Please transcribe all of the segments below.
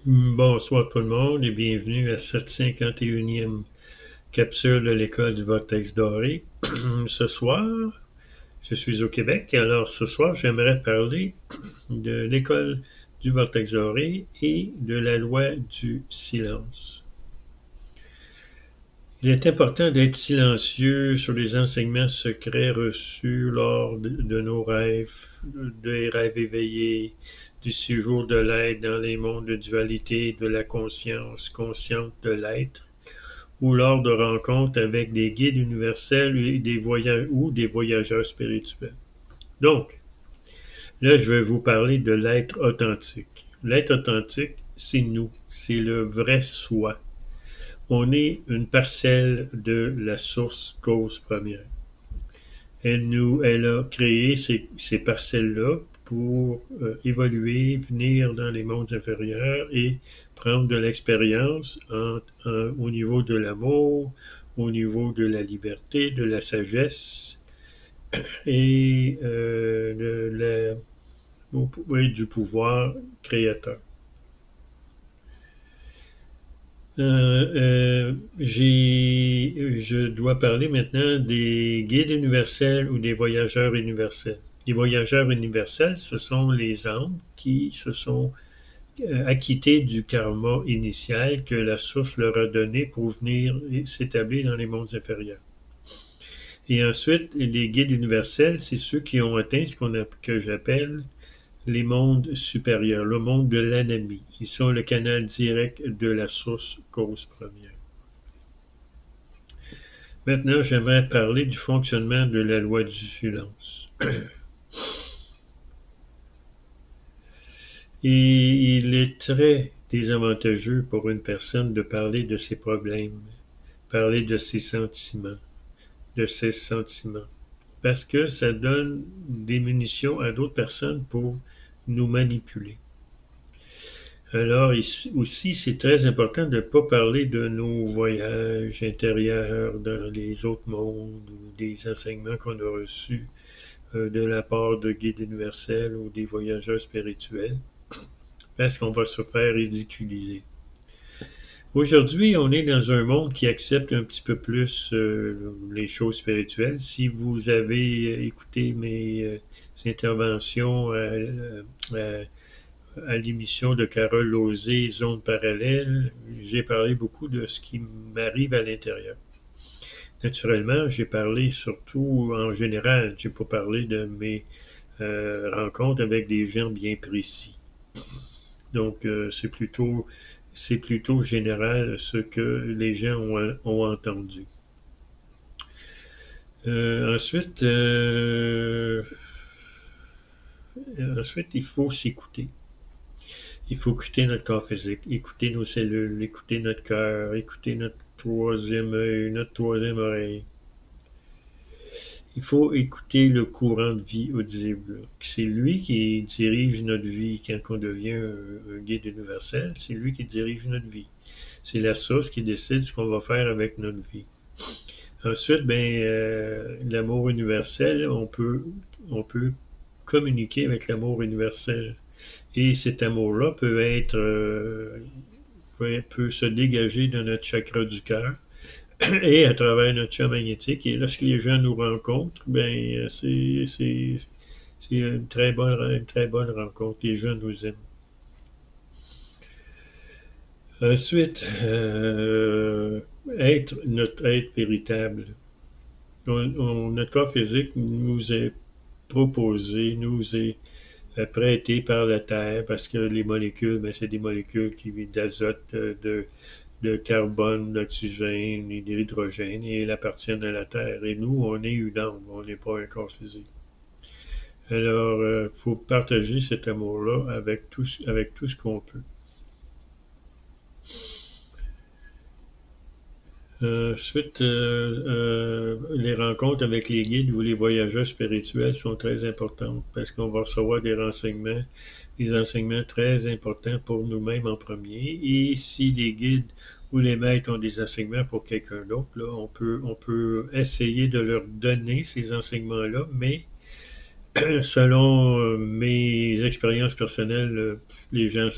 Bonsoir tout le monde et bienvenue à cette 51e capsule de l'école du Vortex Doré. Ce soir, je suis au Québec, alors ce soir, j'aimerais parler de l'école du Vortex Doré et de la loi du silence. Il est important d'être silencieux sur les enseignements secrets reçus lors de nos rêves, des rêves éveillés, du séjour de l'être dans les mondes de dualité de la conscience consciente de l'être, ou lors de rencontres avec des guides universels et des voyageurs spirituels. Donc, là, je vais vous parler de l'être authentique. L'être authentique, c'est nous, c'est le vrai soi. On est une parcelle de la source cause première. Elle a créé ces parcelles-là pour évoluer, venir dans les mondes inférieurs et prendre de l'expérience au niveau de l'amour, au niveau de la liberté, de la sagesse et du pouvoir créateur. Je dois parler maintenant des guides universels ou des voyageurs universels. Les voyageurs universels, ce sont les âmes qui se sont acquittés du karma initial que la source leur a donné pour venir s'établir dans les mondes inférieurs. Et ensuite, les guides universels, c'est ceux qui ont atteint que j'appelle les mondes supérieurs, le monde de l'anami. Ils sont le canal direct de la source cause première. Maintenant, j'aimerais parler du fonctionnement de la loi du silence. Et il est très désavantageux pour une personne de parler de ses problèmes, parler de ses sentiments, parce que ça donne des munitions à d'autres personnes pour nous manipuler. Alors aussi, c'est très important de ne pas parler de nos voyages intérieurs dans les autres mondes ou des enseignements qu'on a reçus de la part de guides universels ou des voyageurs spirituels, parce qu'on va se faire ridiculiser. Aujourd'hui, on est dans un monde qui accepte un petit peu plus les choses spirituelles. Si vous avez écouté mes interventions à l'émission de Carole Lauzé, Zone parallèle, j'ai parlé beaucoup de ce qui m'arrive à l'intérieur. Naturellement, j'ai parlé surtout en général, j'ai pas parlé de mes rencontres avec des gens bien précis. Donc, c'est plutôt général ce que les gens ont entendu. Ensuite, il faut s'écouter. Il faut écouter notre corps physique, écouter nos cellules, écouter notre cœur, écouter notre troisième œil, notre troisième oreille. Il faut écouter le courant de vie audible. C'est lui qui dirige notre vie quand on devient un guide universel. C'est lui qui dirige notre vie. C'est la source qui décide ce qu'on va faire avec notre vie. Ensuite, l'amour universel, on peut communiquer avec l'amour universel. Et cet amour-là peut se dégager de notre chakra du cœur et à travers notre champ magnétique. Et lorsque les gens nous rencontrent, c'est une très bonne rencontre. Les gens nous aiment. Ensuite, notre être véritable. Notre corps physique nous est proposé, nous est prêté par la Terre, parce que les molécules, c'est des molécules d'azote, de carbone, d'oxygène et d'hydrogène, et elles appartiennent à la Terre. Et nous, on est une âme, on n'est pas un corps physique. Alors, faut partager cet amour-là avec tout ce qu'on peut. Ensuite, les rencontres avec les guides ou les voyageurs spirituels sont très importantes parce qu'on va recevoir des enseignements très importants pour nous-mêmes en premier. Et si les guides ou les maîtres ont des enseignements pour quelqu'un d'autre, là, on peut essayer de leur donner ces enseignements-là, mais selon mes expériences personnelles, les gens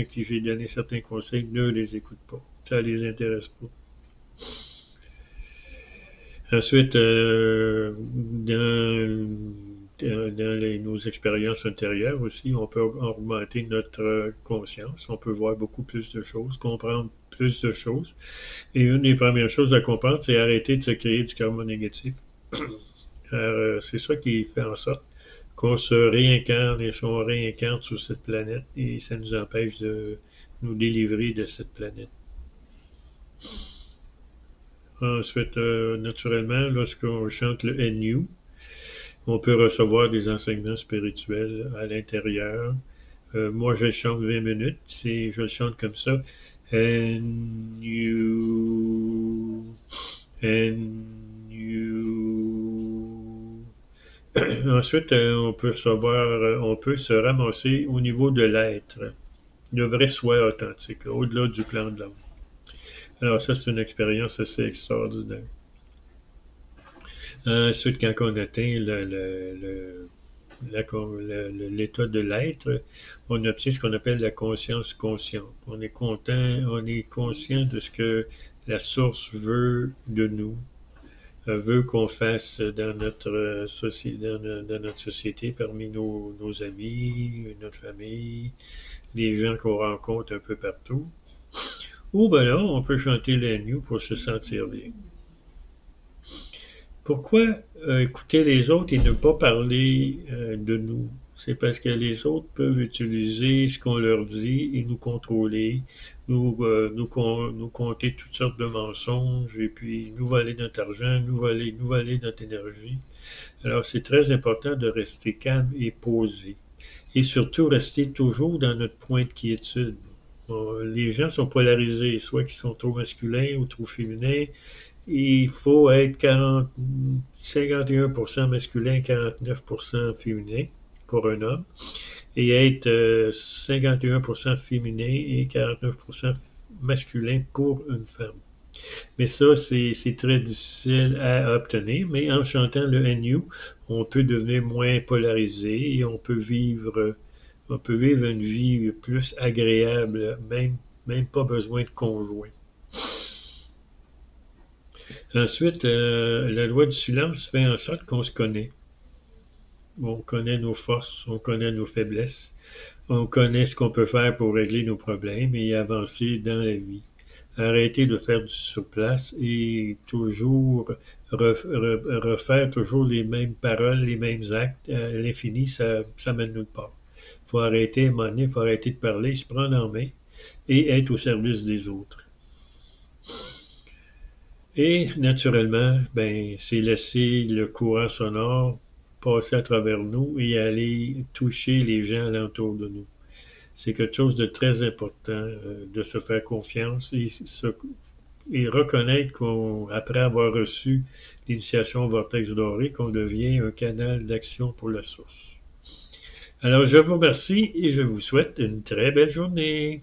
qui j'ai donné certains conseils ne les écoutent pas. Ça les intéresse pas. Ensuite, dans nos expériences antérieures aussi, on peut augmenter notre conscience. On peut voir beaucoup plus de choses, comprendre plus de choses. Et une des premières choses à comprendre, c'est arrêter de se créer du karma négatif. C'est ça qui fait en sorte qu'on se réincarne et qu'on réincarne sur cette planète et ça nous empêche de nous délivrer de cette planète. Ensuite, naturellement, lorsqu'on chante le NU, on peut recevoir des enseignements spirituels à l'intérieur. Moi, je chante 20 minutes, je le chante comme ça. NU, Ensuite, on peut se ramasser au niveau de l'être, le vrai soi authentique, au-delà du plan de l'homme. Alors ça, c'est une expérience assez extraordinaire. Ensuite, quand on atteint l'état de l'être, on obtient ce qu'on appelle la conscience consciente. On est conscient de ce que la source veut de nous, veut qu'on fasse dans notre société, parmi nos amis, notre famille, les gens qu'on rencontre un peu partout. Ou ben là, on peut chanter l'agneau pour se sentir bien. Pourquoi écouter les autres et ne pas parler de nous? C'est parce que les autres peuvent utiliser ce qu'on leur dit et nous contrôler, nous compter toutes sortes de mensonges et puis nous voler notre argent, nous voler notre énergie. Alors c'est très important de rester calme et posé. Et surtout rester toujours dans notre point de quiétude. Les gens sont polarisés, soit qu'ils sont trop masculins ou trop féminins. Il faut être 51% masculin, 49% féminin pour un homme, et être 51% féminin et 49% masculin pour une femme. Mais ça, c'est très difficile à obtenir, mais en chantant le NU, on peut devenir moins polarisé et on peut vivre une vie plus agréable, même pas besoin de conjoint. Ensuite, la loi du silence fait en sorte qu'on se connaît. On connaît nos forces, on connaît nos faiblesses, on connaît ce qu'on peut faire pour régler nos problèmes et avancer dans la vie. Arrêter de faire du surplace et toujours refaire toujours les mêmes paroles, les mêmes actes à l'infini, ça mène nulle part. Il faut arrêter à un moment donné, il faut arrêter de parler, se prendre en main et être au service des autres. Et naturellement, c'est laisser le courant sonore passer à travers nous et aller toucher les gens alentour de nous. C'est quelque chose de très important de se faire confiance et reconnaître qu'après avoir reçu l'initiation Vortex Doré, qu'on devient un canal d'action pour la source. Alors, je vous remercie et je vous souhaite une très belle journée.